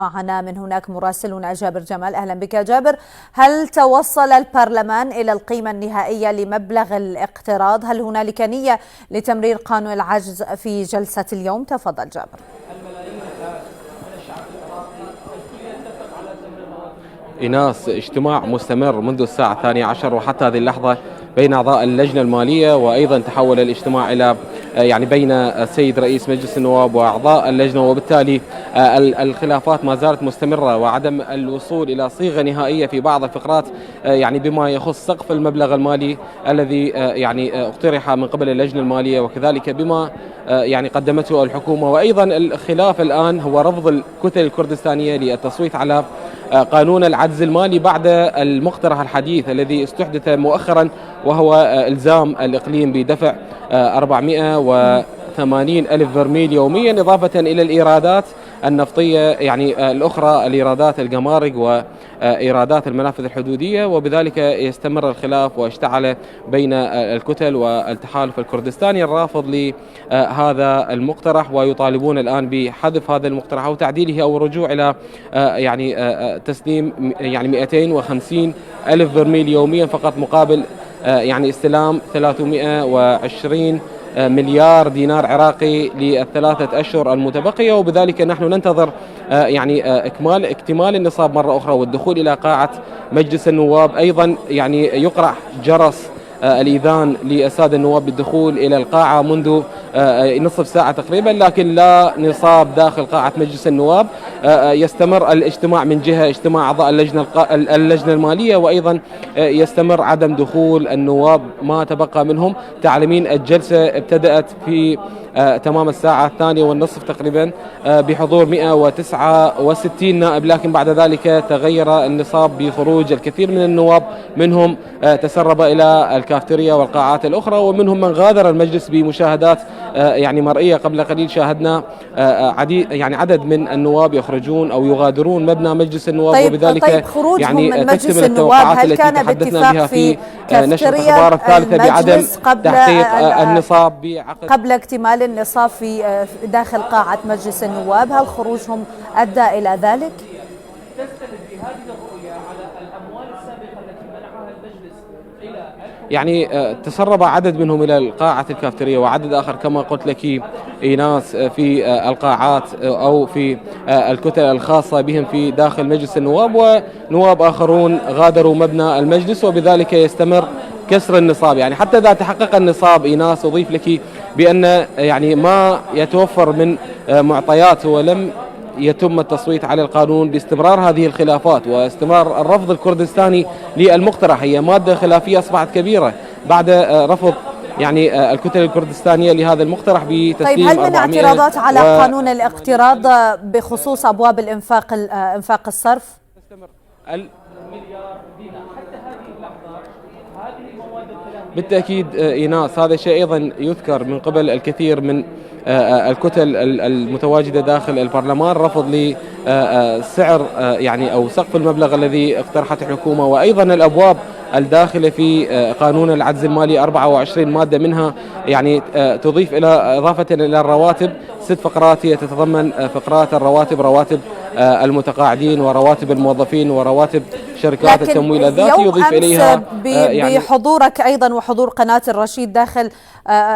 معنا من هناك مراسلنا جابر جمال. أهلا بك جابر. هل توصل البرلمان إلى القيمة النهائية لمبلغ الاقتراض؟ هل هنالك نية لتمرير قانون العجز في جلسة اليوم؟ تفضل جابر. إيناس، اجتماع مستمر منذ الساعة 12 وحتى هذه اللحظة بين أعضاء اللجنة المالية، وأيضا تحول الاجتماع إلى بين السيد رئيس مجلس النواب وأعضاء اللجنة، وبالتالي الخلافات ما زالت مستمرة وعدم الوصول إلى صيغة نهائية في بعض الفقرات بما يخص سقف المبلغ المالي الذي اقترح من قبل اللجنة المالية، وكذلك بما قدمته الحكومة. وأيضا الخلاف الآن هو رفض الكتل الكردستانية للتصويت على قانون العجز المالي بعد المقترح الحديث الذي استحدث مؤخرا، وهو إلزام الإقليم بدفع 480 ألف برميل يوميا، إضافة إلى الإيرادات النفطية الأخرى، الإيرادات الجمارك وإيرادات المنافذ الحدودية. وبذلك يستمر الخلاف واشتعل بين الكتل والتحالف الكردستاني الرافض لهذا المقترح، ويطالبون الآن بحذف هذا المقترح أو تعديله أو الرجوع إلى تسليم 250 ألف برميل يوميا فقط، مقابل استلام 320 مليار دينار عراقي للثلاثة أشهر المتبقية. وبذلك نحن ننتظر اكتمال النصاب مرة أخرى والدخول إلى قاعة مجلس النواب. أيضا يقرع جرس الإذان للسادة النواب بالدخول إلى القاعة منذ نصف ساعة تقريبا، لكن لا نصاب داخل قاعة مجلس النواب. يستمر الاجتماع من جهة اجتماع أعضاء اللجنة المالية، وأيضا يستمر عدم دخول النواب ما تبقى منهم. تعلمين الجلسة ابتدأت في تمام الساعة 2:30 تقريبا بحضور 169 نائب، لكن بعد ذلك تغير النصاب بخروج الكثير من النواب، منهم تسرب إلى الكافتيريا والقاعات الأخرى، ومنهم من غادر المجلس بمشاهدات مرئية. قبل قليل شاهدنا عدد من النواب يخرجون أو يغادرون مبنى مجلس النواب. وبذلك خروجهم من مجلس النواب هل كان باتفاق في نشرة الأخبار الثالثة بعدم تحقيق النصاب قبل اكتمال النصاب في داخل قاعة مجلس النواب؟ هل خروجهم أدى إلى ذلك؟ تسرب عدد منهم إلى قاعة الكافتيريا، وعدد آخر كما قلت لك إيناس في القاعات أو في الكتل الخاصة بهم في داخل مجلس النواب، ونواب آخرون غادروا مبنى المجلس، وبذلك يستمر كسر النصاب. حتى إذا تحقق النصاب إيناس، أضيف لك بأن ما يتوفر من معطيات ولم يتم التصويت على القانون باستمرار هذه الخلافات واستمرار الرفض الكردستاني للمقترح. هي مادة خلافية أصبحت كبيرة بعد رفض الكتل الكردستانية لهذا المقترح بتسليم. طيب، هل من اعتراضات على قانون الاقتراض بخصوص أبواب انفاق الصرف؟ بالتأكيد إيناس، هذا الشيء أيضا يذكر من قبل الكثير من الكتل المتواجدة داخل البرلمان، رفض لسعر أو سقف المبلغ الذي اقترحته الحكومة، وأيضا الأبواب الداخلة في قانون العجز المالي 24 مادة منها تضيف إضافة إلى الرواتب 6 فقرات هي تتضمن فقرات الرواتب، رواتب المتقاعدين ورواتب الموظفين ورواتب شركات التمويل الذاتي، يضيف إليها بحضورك أيضا وحضور قناة الرشيد داخل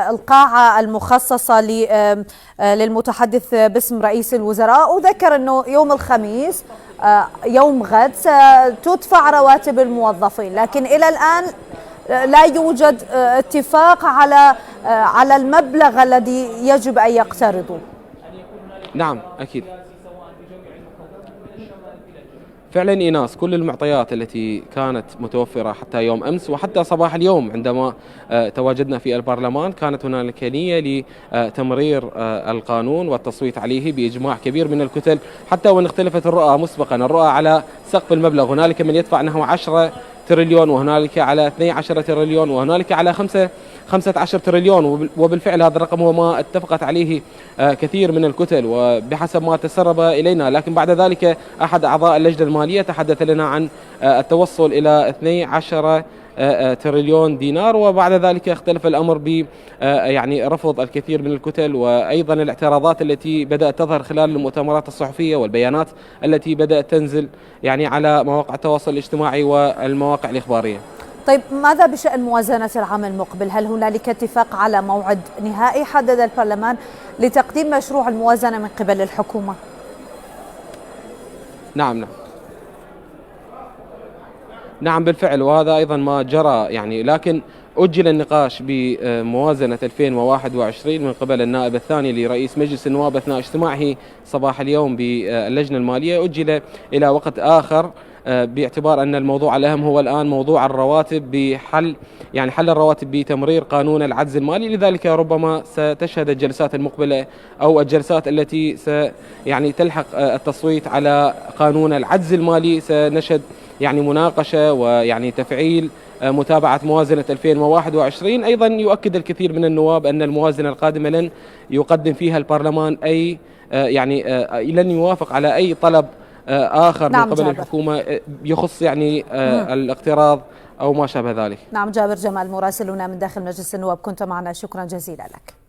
القاعة المخصصة للمتحدث باسم رئيس الوزراء، وذكر أنه يوم الخميس يوم غد ستدفع رواتب الموظفين، لكن إلى الآن لا يوجد اتفاق على المبلغ الذي يجب أن يقترضوا. نعم أكيد، فعلا إيناس، كل المعطيات التي كانت متوفرة حتى يوم أمس وحتى صباح اليوم عندما تواجدنا في البرلمان، كانت هنالك نية لتمرير القانون والتصويت عليه بإجماع كبير من الكتل، حتى وإن اختلفت الرؤى مسبقا. الرؤى على سقف المبلغ، هنالك من يدفع نحو 10 تريليون، وهنالك على 12 تريليون، وهنالك على 15 تريليون، وبالفعل هذا الرقم هو ما اتفقت عليه كثير من الكتل وبحسب ما تسرب إلينا. لكن بعد ذلك أحد أعضاء اللجنة المالية تحدث لنا عن التوصل إلى 12 تريليون دينار. وبعد ذلك اختلف الأمر ب يعني رفض الكثير من الكتل، وأيضا الاعتراضات التي بدأت تظهر خلال المؤتمرات الصحفية والبيانات التي بدأت تنزل يعني على مواقع التواصل الاجتماعي والمواقع الإخبارية. طيب ماذا بشأن موازنة العام المقبل؟ هل هنالك اتفاق على موعد نهائي حدد البرلمان لتقديم مشروع الموازنة من قبل الحكومة؟ نعم بالفعل، وهذا أيضا ما جرى يعني، لكن أجل النقاش بموازنة 2021 من قبل النائب الثاني لرئيس مجلس النواب أثناء اجتماعه صباح اليوم باللجنة المالية، أجل إلى وقت آخر باعتبار أن الموضوع الأهم هو الآن موضوع الرواتب، بحل يعني حل الرواتب بتمرير قانون العجز المالي. لذلك ربما ستشهد الجلسات المقبلة أو الجلسات التي يعني تلحق التصويت على قانون العجز المالي سنشهد يعني مناقشة ويعني تفعيل متابعة موازنة 2021. أيضا يؤكد الكثير من النواب أن الموازنة القادمة لن يقدم فيها البرلمان أي يعني لن يوافق على أي طلب آخر من قبل الحكومة يخص يعني الاقتراض أو ما شابه ذلك. نعم جابر جمال مراسلنا من داخل مجلس النواب، كنت معنا، شكرا جزيلا لك.